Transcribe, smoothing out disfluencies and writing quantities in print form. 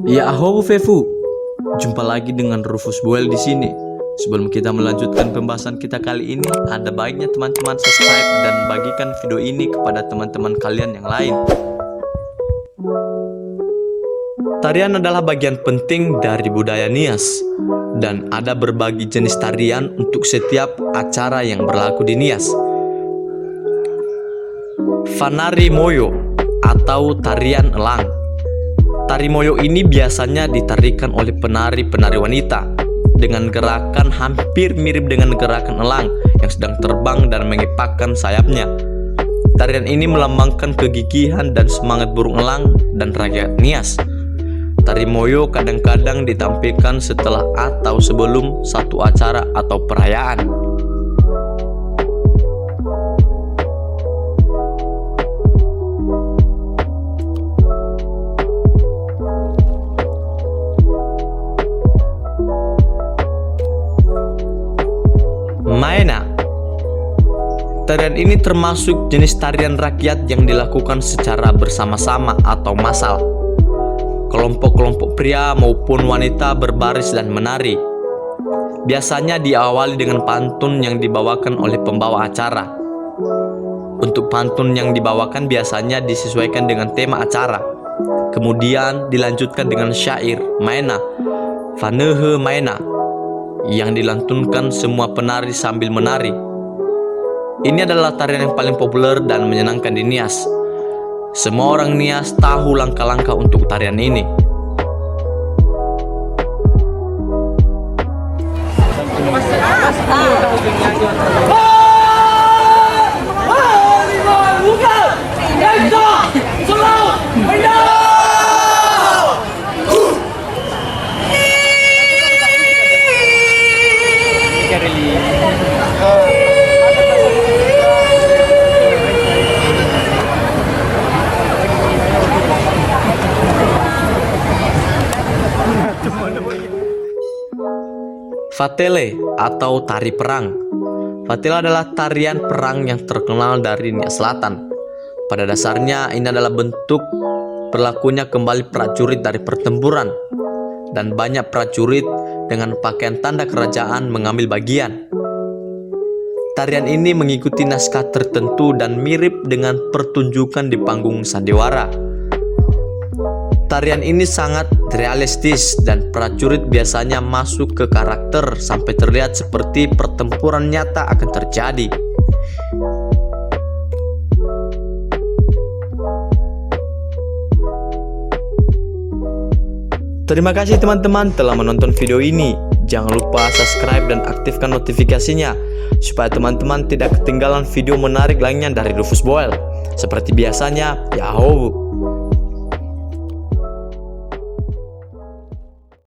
Ya aho Fefu, jumpa lagi dengan Rufus Boel di sini. Sebelum kita melanjutkan pembahasan kita kali ini, ada baiknya teman-teman subscribe dan bagikan video ini kepada teman-teman kalian yang lain. Tarian adalah bagian penting dari budaya Nias, dan ada berbagai jenis tarian untuk setiap acara yang berlaku di Nias. Fanari Moyo atau tarian elang. Tari moyo ini biasanya ditarikan oleh penari-penari wanita dengan gerakan hampir mirip dengan gerakan elang yang sedang terbang dan mengepakkan sayapnya. Tarian ini melambangkan kegigihan dan semangat burung elang dan rakyat Nias. Tari moyo kadang-kadang ditampilkan setelah atau sebelum satu acara atau perayaan. Maena. Tarian ini termasuk jenis tarian rakyat yang dilakukan secara bersama-sama atau massal. Kelompok-kelompok pria maupun wanita berbaris dan menari. Biasanya diawali dengan pantun yang dibawakan oleh pembawa acara. Untuk pantun yang dibawakan biasanya disesuaikan dengan tema acara. Kemudian dilanjutkan dengan syair Maena, Fanehe Maena, yang dilantunkan semua penari sambil menari. Ini adalah tarian yang paling populer dan menyenangkan di Nias. Semua orang Nias tahu langkah-langkah untuk tarian ini. Fatele atau tari perang. Fatele adalah tarian perang yang terkenal dari Nias Selatan. Pada dasarnya ini adalah bentuk berlakunya kembali prajurit dari pertempuran, dan banyak prajurit dengan pakaian tanda kerajaan mengambil bagian. Tarian ini mengikuti naskah tertentu dan mirip dengan pertunjukan di panggung sandiwara. Tarian ini sangat realistis dan prajurit biasanya masuk ke karakter sampai terlihat seperti pertempuran nyata akan terjadi. Terima kasih teman-teman telah menonton video ini. Jangan lupa subscribe dan aktifkan notifikasinya supaya teman-teman tidak ketinggalan video menarik lainnya dari Rufus Boel. Seperti biasanya, yahoo!